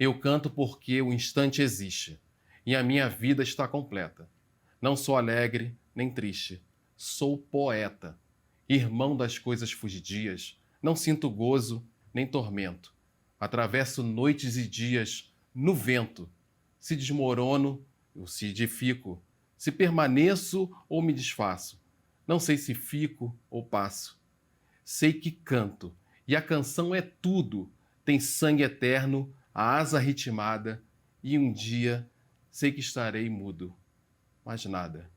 Eu canto porque o instante existe e a minha vida está completa. Não sou alegre nem triste, sou poeta. Irmão das coisas fugidias, não sinto gozo nem tormento. Atravesso noites e dias no vento. Se desmorono ou se edifico, se permaneço ou me desfaço. Não sei se fico ou passo. Sei que canto, e a canção é tudo. Tem sangue eterno, a asa ritmada, e um dia sei que estarei mudo. Mais nada.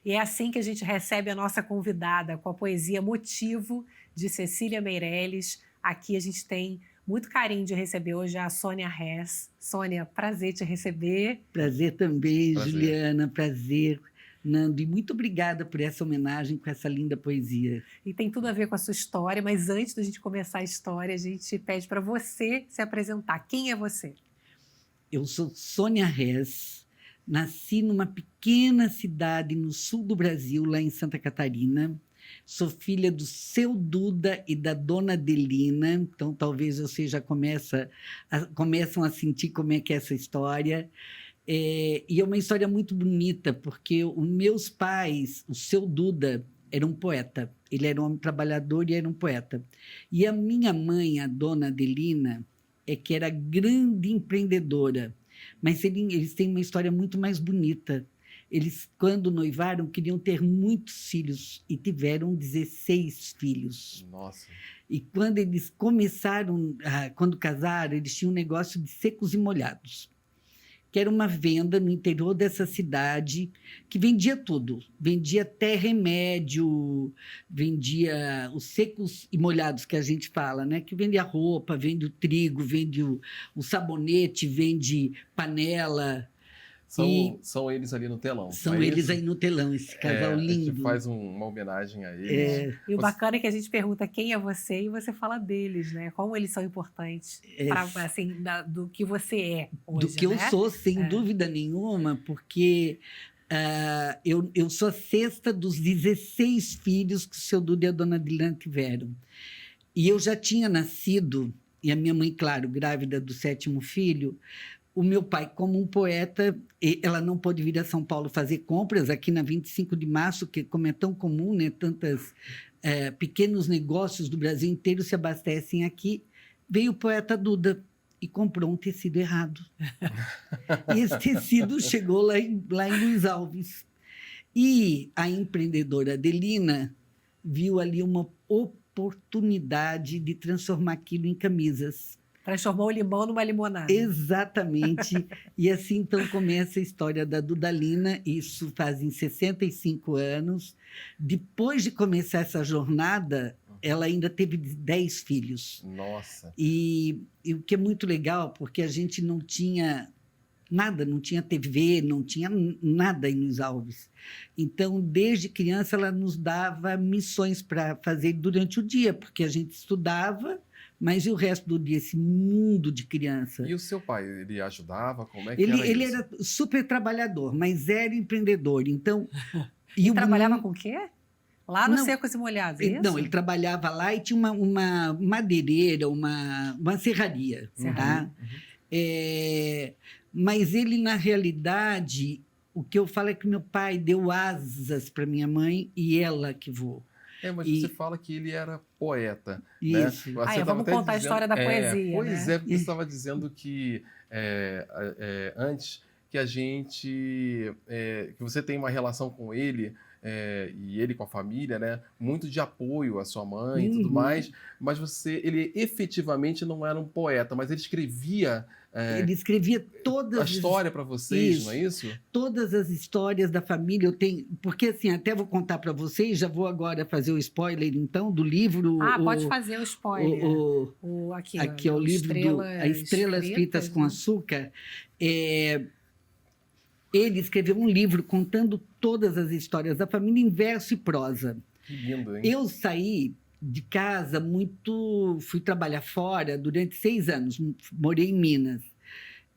E é assim que a gente recebe a nossa convidada, com a poesia Motivo, de Cecília Meirelles. Aqui a gente tem muito carinho de receber hoje a Sônia Rez. Sônia, prazer te receber. Prazer também, Juliana, prazer. Nando, e muito obrigada por essa homenagem com essa linda poesia. E tem tudo a ver com a sua história, mas antes da gente começar a história, a gente pede para você se apresentar. Quem é você? Eu sou Sônia Rez, nasci numa pequena cidade no sul do Brasil, lá em Santa Catarina. Sou filha do Seu Duda e da Dona Adelina, então talvez vocês já começam a sentir como é que é essa história. E é uma história muito bonita, porque os meus pais, o Seu Duda, era um poeta. Ele era um homem trabalhador e era um poeta. E a minha mãe, a Dona Adelina, que era grande empreendedora. Mas eles têm uma história muito mais bonita. Eles, quando noivaram, queriam ter muitos filhos e tiveram 16 filhos. Nossa. E quando eles começaram, quando casaram, eles tinham um negócio de secos e molhados, que era uma venda no interior dessa cidade, que vendia tudo. Vendia até remédio, vendia os secos e molhados que a gente fala, né? Que vende a roupa, vende o trigo, vende o sabonete, vende panela. São eles ali no telão. São eles aí no telão, esse casal lindo. A gente faz uma homenagem a eles. E o bacana é que a gente pergunta quem é você e você fala deles, né? Como eles são importantes assim, do que você é hoje, do que eu sou, sem dúvida nenhuma, porque eu sou a sexta dos 16 filhos que o Seu Duda e a Dona Adelina tiveram. E eu já tinha nascido, e a minha mãe, claro, grávida do 7º filho. O meu pai, como um poeta, ela não pôde vir a São Paulo fazer compras aqui na 25 de março, que como é tão comum, né, tantos pequenos negócios do Brasil inteiro se abastecem aqui. Veio o poeta Duda e comprou um tecido errado. E esse tecido chegou lá em Luiz Alves. E a empreendedora Adelina viu ali uma oportunidade de transformar aquilo em camisas. Transformou o limão numa limonada. Exatamente. E assim, então, começa a história da Dudalina. Isso fazem 65 anos. Depois de começar essa jornada, ela ainda teve 10 filhos. Nossa! E o que é muito legal, porque a gente não tinha nada, não tinha TV, não tinha nada em Luiz Alves. Então, desde criança, ela nos dava missões para fazer durante o dia, porque a gente estudava. Mas e o resto do dia, esse mundo de criança? E o seu pai, ele ajudava? Como é que ele isso? Era super trabalhador, mas era empreendedor. Então, e trabalhava com o quê? Lá no Secos e Molhados, isso? Não, ele trabalhava lá e tinha uma madeireira, uma serraria. Tá? Mas ele, na realidade, o que eu falo é que meu pai deu asas para minha mãe e ela que voou. Mas você fala que ele era poeta. Isso. Né? Vamos contar a história da poesia. Pois né? Porque você estava dizendo que antes que a gente. Que você tem uma relação com ele. E ele com a família, né? Muito de apoio à sua mãe e tudo mais, mas ele efetivamente não era um poeta, mas ele escrevia... ele escrevia todas a história para vocês, não é isso? Todas as histórias da família eu tenho, porque assim, até vou contar para vocês, já vou agora fazer o spoiler então, do livro... pode fazer o spoiler. Aqui é o livro Estrelas Fritas com Açúcar. Ele escreveu um livro contando todas as histórias da família em verso e prosa. Que lindo, hein? Eu saí de casa fui trabalhar fora durante 6 anos, morei em Minas.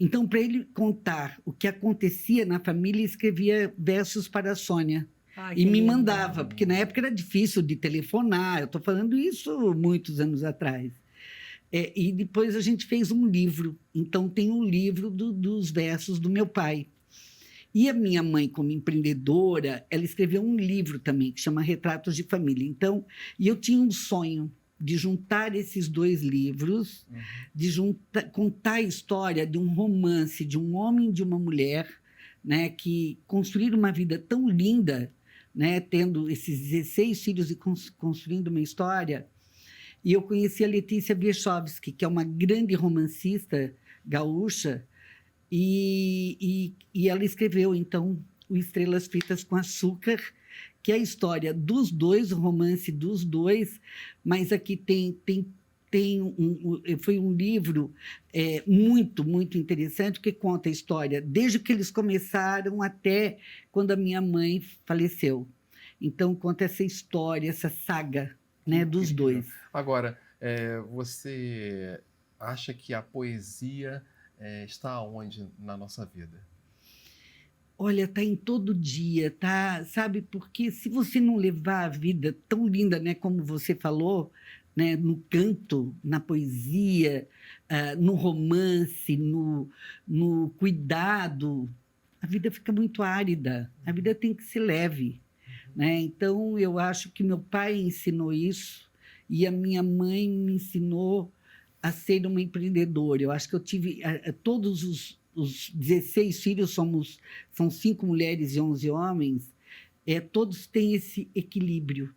Então, para ele contar o que acontecia na família, ele escrevia versos para a Sônia. Ah, E que me lindo. mandava, porque na época era difícil de telefonar, eu estou falando isso muitos anos atrás. E depois a gente fez um livro, então tem um livro dos versos do meu pai. E a minha mãe, como empreendedora, ela escreveu um livro também, que chama Retratos de Família. Então, e eu tinha um sonho de juntar esses dois livros, de contar a história de um romance de um homem e de uma mulher, né, que construíram uma vida tão linda, né, tendo esses 16 filhos e construindo uma história. E eu conheci a Letícia Wierzchowski, que é uma grande romancista gaúcha, e ela escreveu, então, o Estrelas Fritas com Açúcar, que é a história dos dois, o romance dos dois, mas aqui foi um livro muito, muito interessante, que conta a história desde que eles começaram até quando a minha mãe faleceu. Então, conta essa história, essa saga, né, dos dois. Agora, você acha que a poesia está onde na nossa vida? Olha, tá em todo dia, tá? Sabe, porque se você não levar a vida tão linda, né, como você falou, né, no canto, na poesia, no romance, no cuidado, a vida fica muito árida. A vida tem que ser leve, né? Então, eu acho que meu pai ensinou isso e a minha mãe me ensinou a ser uma empreendedora. Eu acho que eu tive todos os 16 filhos, são 5 mulheres e 11 homens, todos têm esse equilíbrio,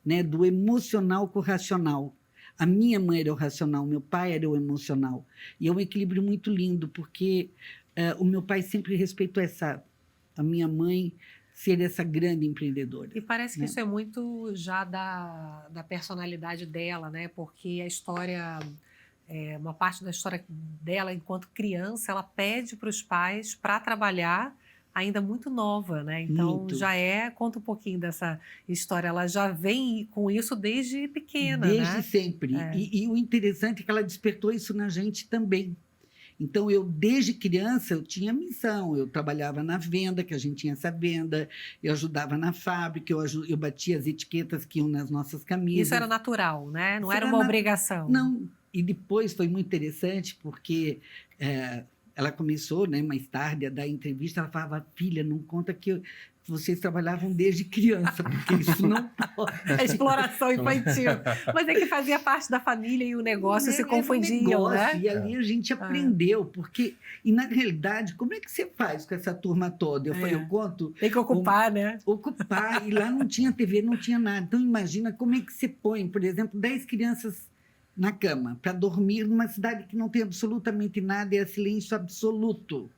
né, do emocional com o racional. A minha mãe era o racional, meu pai era o emocional. E é um equilíbrio muito lindo, porque o meu pai sempre respeitou a minha mãe ser essa grande empreendedora. E parece que né? isso é muito já da personalidade dela, né? Porque a história, uma parte da história dela enquanto criança, ela pede para os pais para trabalhar ainda muito nova, né? Então Muito. conta um pouquinho dessa história, ela já vem com isso desde pequena, Desde né? sempre. E o interessante é que ela despertou isso na gente também. Então, eu, desde criança, eu tinha missão. Eu trabalhava na venda, que a gente tinha essa venda. Eu ajudava na fábrica, eu batia as etiquetas que iam nas nossas camisas. Isso era natural, né? Não Isso era era uma obrigação. Não. E depois foi muito interessante, porque ela começou, né, mais tarde, a dar entrevista. Ela falava, filha, não conta que vocês trabalhavam desde criança, porque isso não pode. A exploração infantil. Mas é que fazia parte da família e o negócio se confundiam, né? E ali a gente aprendeu, porque... E, na realidade, como é que você faz com essa turma toda? Eu conto... Tem que ocupar, né? Ocupar. E lá não tinha TV, não tinha nada. Então, imagina como é que você põe, por exemplo, 10 crianças na cama para dormir numa cidade que não tem absolutamente nada, é silêncio absoluto.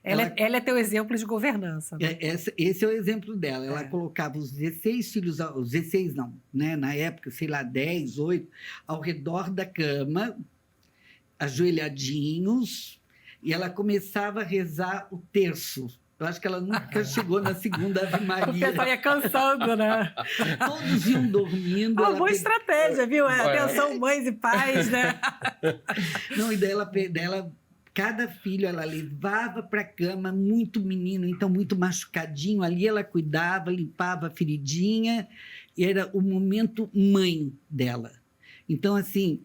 Ela é teu exemplo de governança. Né? Esse é o exemplo dela. Ela colocava os 16 filhos, os 16 não, né? Na época, sei lá, 10, 8, ao redor da cama, ajoelhadinhos, e ela começava a rezar o terço. Eu acho que ela nunca chegou na segunda Ave Maria. O pessoal ia cansando, né? Todos iam dormindo. Uma boa estratégia, viu? Atenção, mães e pais, né? Não, e dela cada filho ela levava para a cama, muito menino, então muito machucadinho. Ali ela cuidava, limpava a feridinha. E era o momento mãe dela. Então, assim,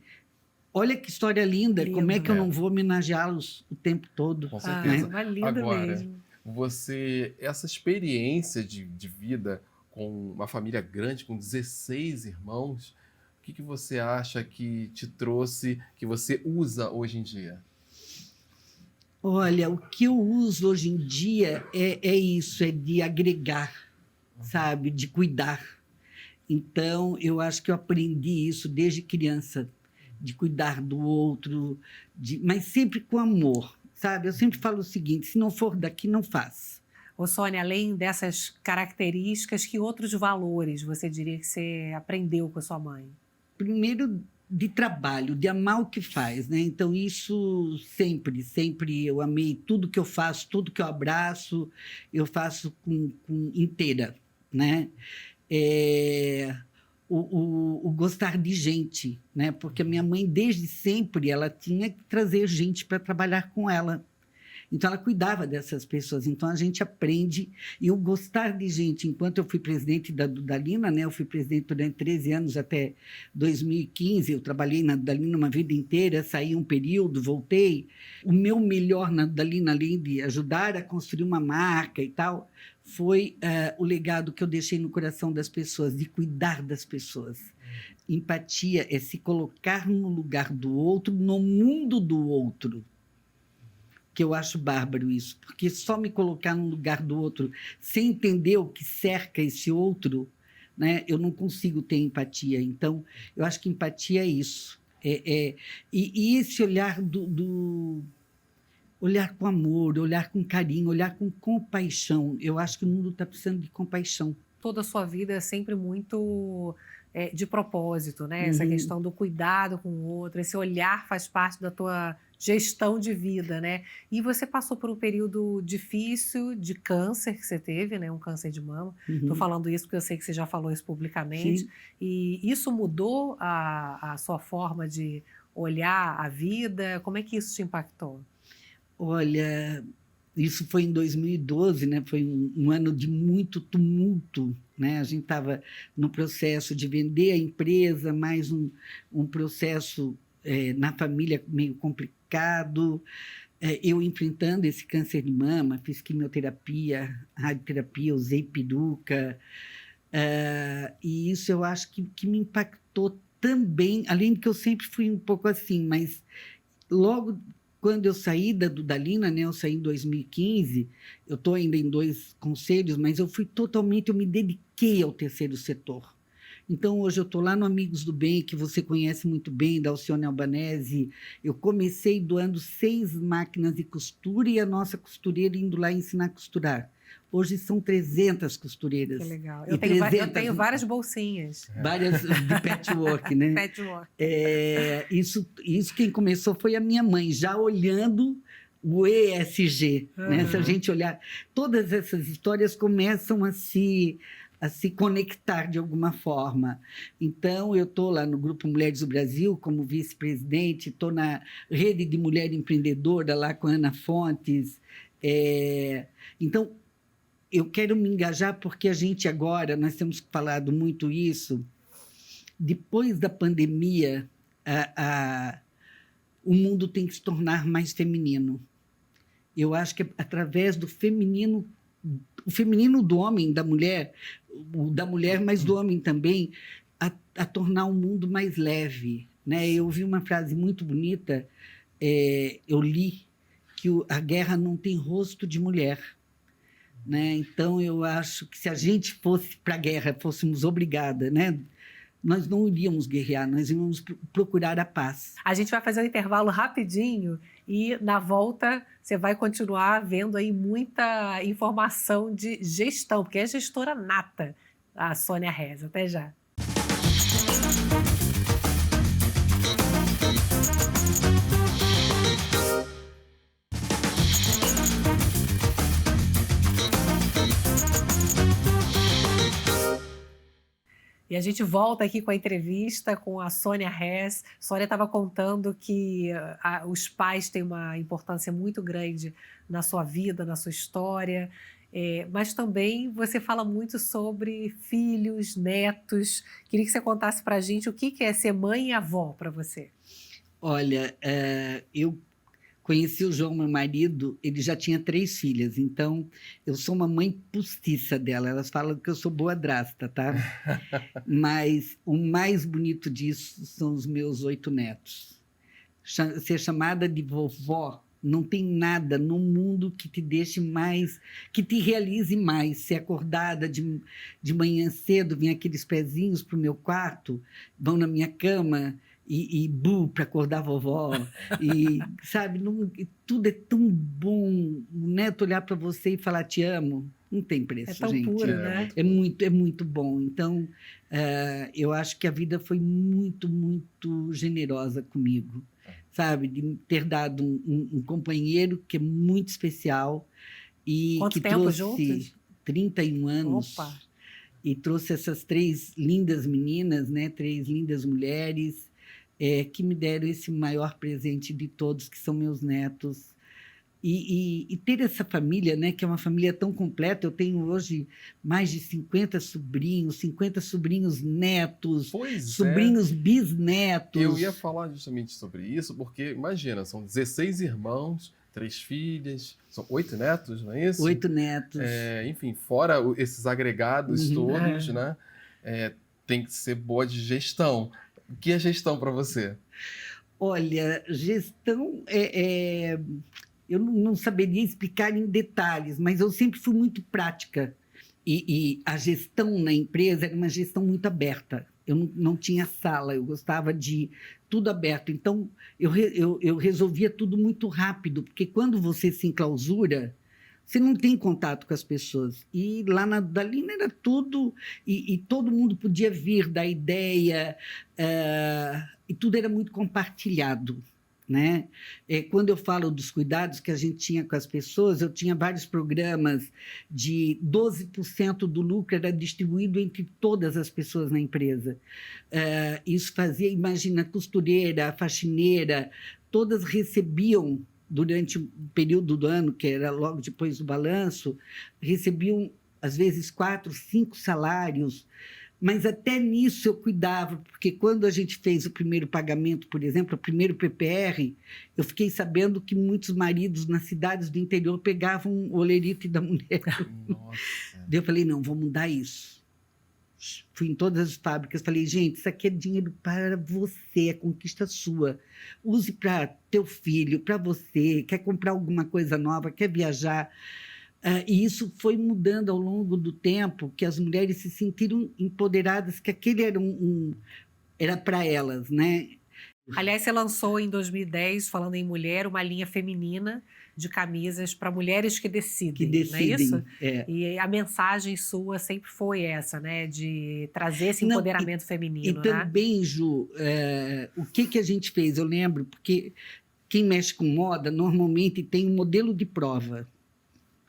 olha que história linda. Como é que eu não vou homenageá-los o tempo todo? Com certeza. Uma linda Agora, mesmo. essa experiência de vida com uma família grande, com 16 irmãos, o que você acha que te trouxe, que você usa hoje em dia? Olha, o que eu uso hoje em dia é isso, é de agregar, sabe? De cuidar. Então, eu acho que eu aprendi isso desde criança, de cuidar do outro, mas sempre com amor, sabe? Eu sempre falo o seguinte, se não for daqui, não faz. Ô, Sônia, além dessas características, que outros valores você diria que você aprendeu com a sua mãe? Primeiro, de trabalho, de amar o que faz, né? Então, isso sempre eu amei tudo que eu faço, tudo que eu abraço, eu faço com inteira, né? O gostar de gente, né? Porque a minha mãe, desde sempre, ela tinha que trazer gente para trabalhar com ela. Então, ela cuidava dessas pessoas. Então, a gente aprende. E eu gostar de gente, enquanto eu fui presidente da Dudalina, né? Eu fui presidente durante 13 anos, até 2015. Eu trabalhei na Dudalina uma vida inteira, saí um período, voltei. O meu melhor na Dudalina, além de ajudar a construir uma marca e tal, foi o legado que eu deixei no coração das pessoas, de cuidar das pessoas. Empatia é se colocar no lugar do outro, no mundo do outro. Que eu acho bárbaro isso, porque só me colocar no lugar do outro, sem entender o que cerca esse outro, né, eu não consigo ter empatia. Então, eu acho que empatia é isso. E esse olhar olhar com amor, olhar com carinho, olhar com compaixão. Eu acho que o mundo está precisando de compaixão. Toda a sua vida é sempre muito de propósito, né? Uhum. Essa questão do cuidado com o outro, esse olhar faz parte da tua gestão de vida, né? E você passou por um período difícil de câncer que você teve, né? Um câncer de mama. Estou falando isso porque eu sei que você já falou isso publicamente. Sim. E isso mudou a sua forma de olhar a vida? Como é que isso te impactou? Olha, isso foi em 2012, né? Foi um ano de muito tumulto, né? A gente estava no processo de vender a empresa, mais um processo na família meio complicado. Eu enfrentando esse câncer de mama, fiz quimioterapia, radioterapia, usei peruca. E isso eu acho que me impactou também, além de que eu sempre fui um pouco assim, mas logo quando eu saí da Dudalina, né, eu saí em 2015, eu estou ainda em 2 conselhos, mas eu me dediquei ao terceiro setor. Então, hoje eu estou lá no Amigos do Bem, que você conhece muito bem, da Alcione Albanese. Eu comecei doando 6 máquinas de costura e a nossa costureira indo lá ensinar a costurar. Hoje são 300 costureiras. Que legal. E Eu tenho várias bolsinhas. Várias de patchwork, né? Patchwork. Isso quem começou foi a minha mãe, já olhando o ESG. Né? Se a gente olhar, todas essas histórias começam a se conectar de alguma forma. Então, eu estou lá no Grupo Mulheres do Brasil como vice-presidente, estou na Rede de Mulher Empreendedora lá com a Ana Fontes. Então, eu quero me engajar porque a gente agora, nós temos falado muito isso, depois da pandemia, o mundo tem que se tornar mais feminino. Eu acho que através do feminino, o feminino do homem, da mulher, mas do homem também, a tornar o mundo mais leve. Né? Eu ouvi uma frase muito bonita, eu li que a guerra não tem rosto de mulher. Né? Então, eu acho que se a gente fosse para a guerra, fôssemos obrigadas, né? Nós não iríamos guerrear, nós iríamos procurar a paz. A gente vai fazer um intervalo rapidinho e, na volta, você vai continuar vendo aí muita informação de gestão, porque é gestora nata, a Sônia Rez. Até já. E a gente volta aqui com a entrevista com a Sônia Rez. Sônia estava contando que os pais têm uma importância muito grande na sua vida, na sua história, mas também você fala muito sobre filhos, netos. Queria que você contasse para a gente o que é ser mãe e avó para você. Olha, eu conheci o João, meu marido, ele já tinha 3 filhas, então eu sou uma mãe postiça dela. Elas falam que eu sou boadrasta, tá? Mas o mais bonito disso são os meus 8 netos. Ser chamada de vovó, não tem nada no mundo que te deixe mais, que te realize mais. Ser acordada de manhã cedo, vem aqueles pezinhos para o meu quarto, vão na minha cama e para acordar a vovó, e sabe, tudo é tão bom. O neto olhar para você e falar te amo, não tem preço, é tão gente. Puro, né? É muito bom. Então, eu acho que a vida foi muito, muito generosa comigo, sabe, de ter dado um companheiro que é muito especial e Quanto que tempo trouxe juntos? 31 anos. Opa. E trouxe essas 3 lindas meninas, né, 3 lindas mulheres, que me deram esse maior presente de todos, que são meus netos. E ter essa família, né, que é uma família tão completa, eu tenho hoje mais de 50 sobrinhos netos, Pois sobrinhos bisnetos. Eu ia falar justamente sobre isso, porque imagina, são 16 irmãos, 3 filhas, são 8 netos, não é isso? 8 netos. Enfim, fora esses agregados todos, É. né? Tem que ser boa de gestão. O que é gestão para você? Olha, gestão eu não saberia explicar em detalhes, mas eu sempre fui muito prática. E a gestão na empresa era uma gestão muito aberta. Eu não tinha sala, eu gostava de tudo aberto. Então, eu resolvia tudo muito rápido, porque quando você se enclausura, você não tem contato com as pessoas. E lá na Dalina era tudo, e todo mundo podia vir dar ideia, e tudo era muito compartilhado, né? Quando eu falo dos cuidados que a gente tinha com as pessoas, eu tinha vários programas de 12% do lucro era distribuído entre todas as pessoas na empresa. Isso fazia, imagina, a costureira, a faxineira, todas recebiam, durante o período do ano, que era logo depois do balanço, recebiam, às vezes, 4, 5 salários. Mas até nisso eu cuidava, porque quando a gente fez o primeiro pagamento, por exemplo, o primeiro PPR, eu fiquei sabendo que muitos maridos nas cidades do interior pegavam o olerite da mulher. Nossa. Daí eu falei, não, vou mudar isso. Fui em todas as fábricas, falei, gente, isso aqui é dinheiro para você, é conquista sua. Use para teu filho, para você, quer comprar alguma coisa nova, quer viajar. E isso foi mudando ao longo do tempo, que as mulheres se sentiram empoderadas, que aquele era para elas, né? Aliás, você lançou em 2010, falando em mulher, uma linha feminina de camisas para mulheres que decidem, não é isso? E a mensagem sua sempre foi essa, né? De trazer esse empoderamento feminino, né? Também, Ju, o que a gente fez? Eu lembro, porque quem mexe com moda normalmente tem um modelo de prova,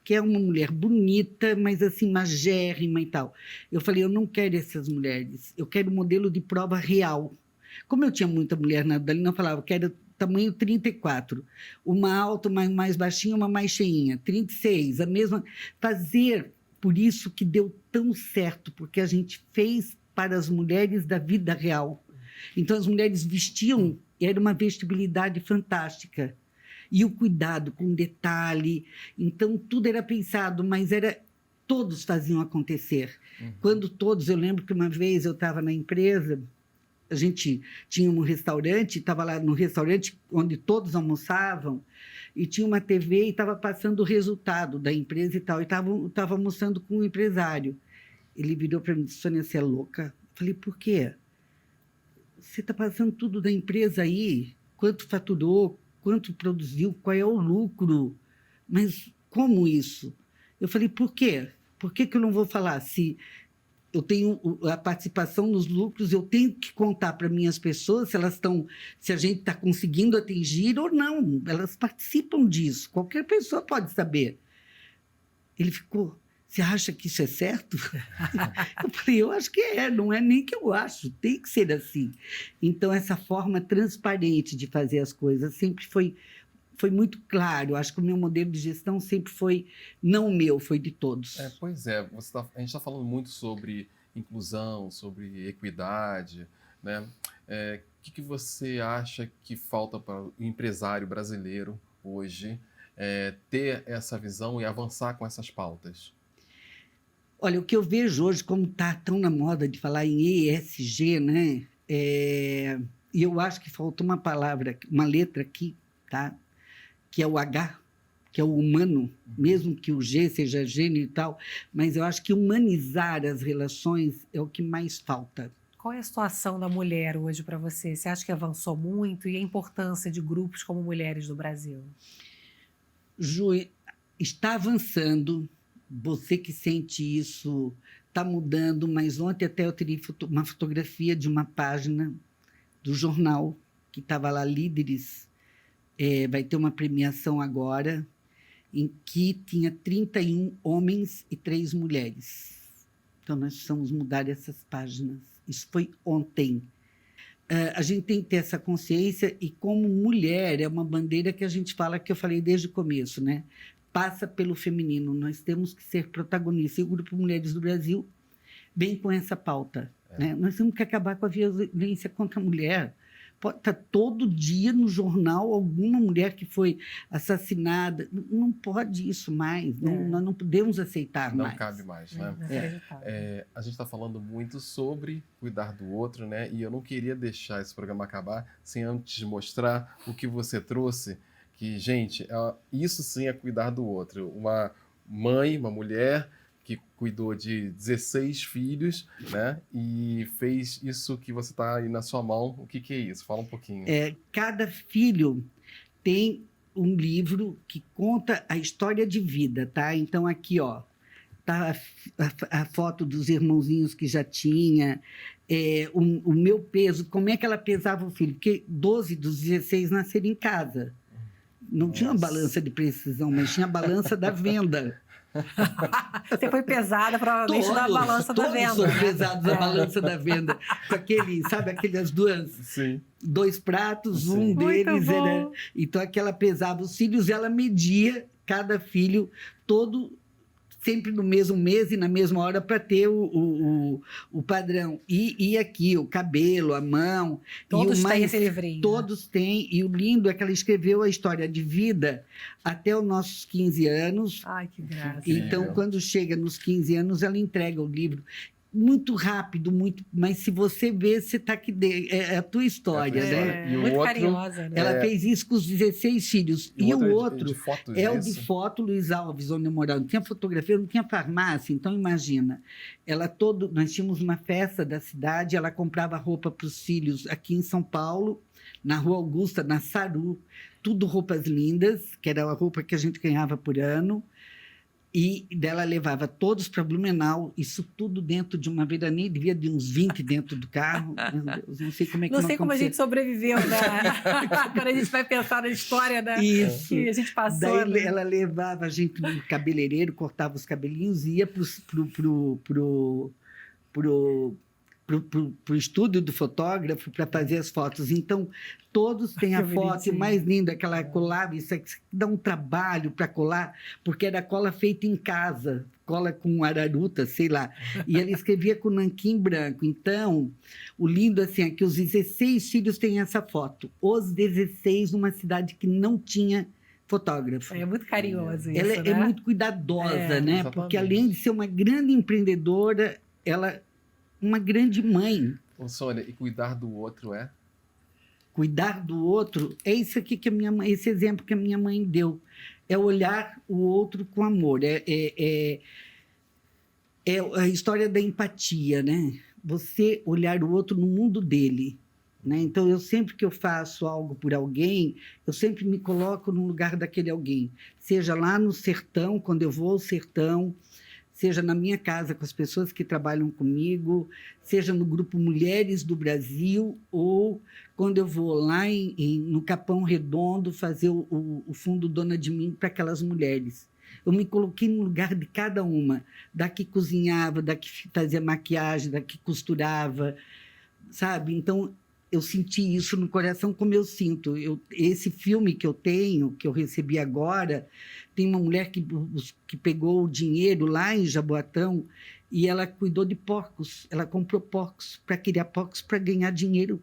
que é uma mulher bonita, mas assim, magérrima e tal. Eu falei, eu não quero essas mulheres, eu quero um modelo de prova real. Como eu tinha muita mulher na Dalina, eu falava, eu quero tamanho 34, uma alta, uma mais baixinha, uma mais cheinha, 36, a mesma. Fazer, por isso que deu tão certo, porque a gente fez para as mulheres da vida real. Então, as mulheres vestiam, e era uma vestibilidade fantástica. E o cuidado com detalhe. Então, tudo era pensado, mas todos faziam acontecer. Quando todos... Eu lembro que uma vez eu estava na empresa, a gente tinha um restaurante, estava lá no restaurante onde todos almoçavam, e tinha uma TV e estava passando o resultado da empresa e tal, e estava almoçando com um empresário. Ele virou para mim e disse, Sônia, você é louca? Eu falei, por quê? Você está passando tudo da empresa aí, quanto faturou, quanto produziu, qual é o lucro, mas como isso? Eu falei, por quê? Por que eu não vou falar? Se eu tenho a participação nos lucros, eu tenho que contar para minhas pessoas se a gente está conseguindo atingir ou não. Elas participam disso, qualquer pessoa pode saber. Ele ficou, você acha que isso é certo? Eu falei, eu acho que não é nem que eu acho, tem que ser assim. Então, essa forma transparente de fazer as coisas sempre foi muito claro. Acho que o meu modelo de gestão sempre foi, não meu, foi de todos. Pois é, a gente está falando muito sobre inclusão, sobre equidade, né? O que você acha que falta para o empresário brasileiro hoje ter essa visão e avançar com essas pautas? Olha, o que eu vejo hoje, como está tão na moda de falar em ESG, né? E eu acho que faltou uma palavra, uma letra aqui, tá? Que é o H, que é o humano, mesmo que o G seja gênero e tal, mas eu acho que humanizar as relações é o que mais falta. Qual é a situação da mulher hoje para você? Você acha que avançou muito? E a importância de grupos como Mulheres do Brasil? Ju, está avançando. Você que sente isso está mudando, mas ontem até eu teria uma fotografia de uma página do jornal que estava lá, Líderes, vai ter uma premiação agora, em que tinha 31 homens e 3 mulheres. Então, nós precisamos mudar essas páginas. Isso foi ontem. a gente tem que ter essa consciência, e como mulher, é uma bandeira que a gente fala, que eu falei desde o começo, né? Passa pelo feminino, nós temos que ser protagonistas. E o Grupo Mulheres do Brasil vem com essa pauta, né? Nós temos que acabar com a violência contra a mulher. Pode estar todo dia no jornal alguma mulher que foi assassinada. Não pode isso mais, nós não podemos aceitar Não mais. cabe mais, né? Inacreditável. A gente está falando muito sobre cuidar do outro, né? E eu não queria deixar esse programa acabar sem antes mostrar o que você trouxe, que, gente, isso sim é cuidar do outro. Uma mãe, uma mulher que cuidou de 16 filhos, né? E fez isso que você está aí na sua mão. O que é isso? Fala um pouquinho. Cada filho tem um livro que conta a história de vida, tá? Então, aqui, ó, tá a foto dos irmãozinhos que já tinha, o meu peso, como é que ela pesava o filho? Porque 12 dos 16 nasceram em casa. Não tinha uma balança de precisão, mas tinha a balança da venda. Você foi pesada, provavelmente, na balança da venda. Todos são pesados na balança da venda. Com aquele, sabe, aquelas dois pratos, Sim. um deles Muito era... bom. Então, aquela pesava os filhos, ela media cada filho todo, sempre no mesmo mês e na mesma hora, para ter o padrão. E aqui, o cabelo, a mão. Todos e têm esse livrinho. Todos têm. E o lindo é que ela escreveu a história de vida até os nossos 15 anos. Ai, que graça. Então, quando chega nos 15 anos, ela entrega o livro. Muito rápido, mas se você vê, você está aqui dentro. É a tua história, né? E o muito outro, carinhosa, né? Ela fez isso com os 16 filhos. E o outro de fotos, é o isso? de foto, Luiz Alves, onde eu morava. Não tinha fotografia, não tinha farmácia. Então, imagina. Nós tínhamos uma festa da cidade, ela comprava roupa para os filhos aqui em São Paulo, na Rua Augusta, na Saru. Tudo roupas lindas, que era a roupa que a gente ganhava por ano. E dela levava todos para Blumenau, isso tudo dentro de uma veraneia, devia de uns 20 dentro do carro. Meu Deus, não sei como é que Não sei como a gente sobreviveu, né? Quando a gente vai pensar na história Isso. que a gente passou. Daí né? ela levava a gente no cabeleireiro, cortava os cabelinhos e ia pro estúdio do fotógrafo para fazer as fotos. Então, todos têm a Que foto bonitinho. mais linda, que ela colava. Isso aqui dá um trabalho para colar, porque era cola feita em casa, cola com araruta, sei lá. E ela escrevia com nanquim branco. Então, o lindo assim, é que os 16 filhos têm essa foto. Os 16 numa cidade que não tinha fotógrafo. É muito carinhoso isso, Ela né? é muito cuidadosa, né? Exatamente. Porque além de ser uma grande empreendedora, ela uma grande mãe. Ô, Sônia, e cuidar do outro é? Cuidar do outro é isso aqui que a minha mãe, esse exemplo que a minha mãe deu. É olhar o outro com amor. É a história da empatia, né? Você olhar o outro no mundo dele. Né? Então, sempre que eu faço algo por alguém, eu sempre me coloco no lugar daquele alguém. Seja lá no sertão, quando eu vou ao sertão, seja na minha casa com as pessoas que trabalham comigo, seja no Grupo Mulheres do Brasil, ou quando eu vou lá no Capão Redondo fazer o Fundo Dona de Mim para aquelas mulheres. Eu me coloquei no lugar de cada uma, da que cozinhava, da que fazia maquiagem, da que costurava, sabe? Então, eu senti isso no coração como eu sinto. Esse filme que eu tenho, que eu recebi agora, tem uma mulher que pegou o dinheiro lá em Jaboatão e ela cuidou de porcos. Ela comprou porcos para criar porcos para ganhar dinheiro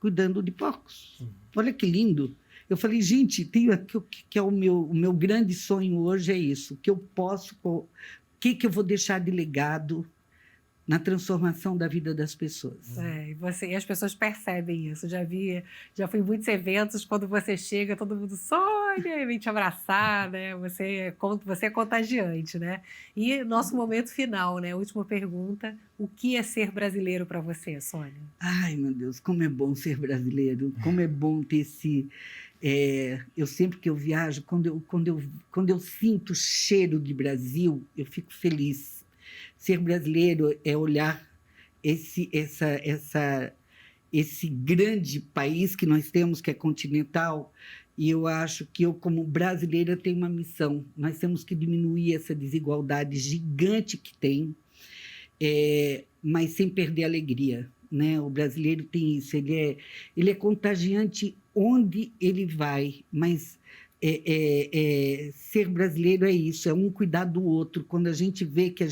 cuidando de porcos. Olha que lindo. Eu falei, gente, tenho aqui o que é o meu grande sonho hoje é isso. Que eu posso, o que eu vou deixar de legado na transformação da vida das pessoas. E as pessoas percebem isso. Já fui em muitos eventos, quando você chega, todo mundo Sônia, e vem te abraçar, né? Você é contagiante, né? E nosso momento final, né? Última pergunta, o que é ser brasileiro para você, Sônia? Ai, meu Deus, como é bom ser brasileiro, como é bom ter esse... eu sempre que eu viajo, quando eu sinto o cheiro de Brasil, eu fico feliz. Ser brasileiro é olhar esse grande país que nós temos, que é continental, e eu acho que eu, como brasileira, tenho uma missão. Nós temos que diminuir essa desigualdade gigante que tem, mas sem perder a alegria. né? O brasileiro tem isso, ele é contagiante onde ele vai, mas ser brasileiro é isso, é um cuidar do outro. Quando a gente vê que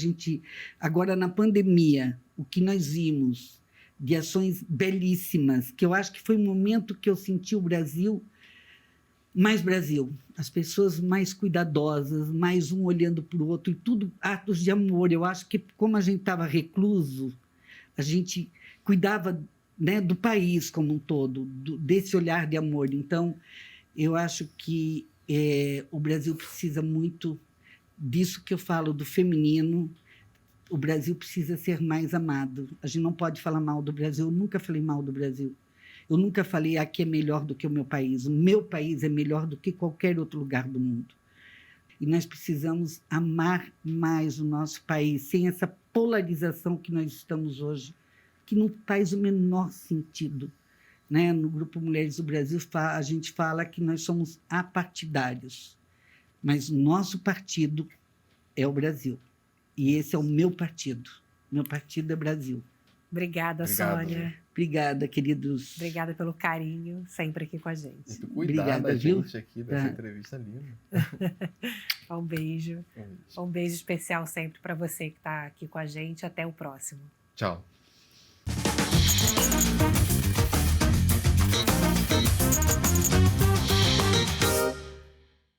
agora na pandemia, o que nós vimos de ações belíssimas, que eu acho que foi um momento que eu senti o Brasil, as pessoas mais cuidadosas, mais um olhando para o outro, e tudo atos de amor. Eu acho que, como a gente estava recluso, a gente cuidava, né, do país como um todo, desse olhar de amor. Então, eu acho que o Brasil precisa muito disso que eu falo, do feminino. O Brasil precisa ser mais amado. A gente não pode falar mal do Brasil. Eu nunca falei mal do Brasil. Eu nunca falei aqui é melhor do que o meu país. O meu país é melhor do que qualquer outro lugar do mundo. E nós precisamos amar mais o nosso país, sem essa polarização que nós estamos hoje, que não faz o menor sentido. Né? No Grupo Mulheres do Brasil, a gente fala que nós somos apartidários, mas o nosso partido é o Brasil. E esse é o meu partido. Meu partido é Brasil. Obrigada, Obrigado, Sônia. Ju. Obrigada, queridos. Obrigada pelo carinho, sempre aqui com a gente. Muito cuidado Obrigada, a viu? gente aqui dessa Tá. entrevista linda. Um beijo. Um beijo. Um beijo especial sempre para você que está aqui com a gente. Até o próximo. Tchau.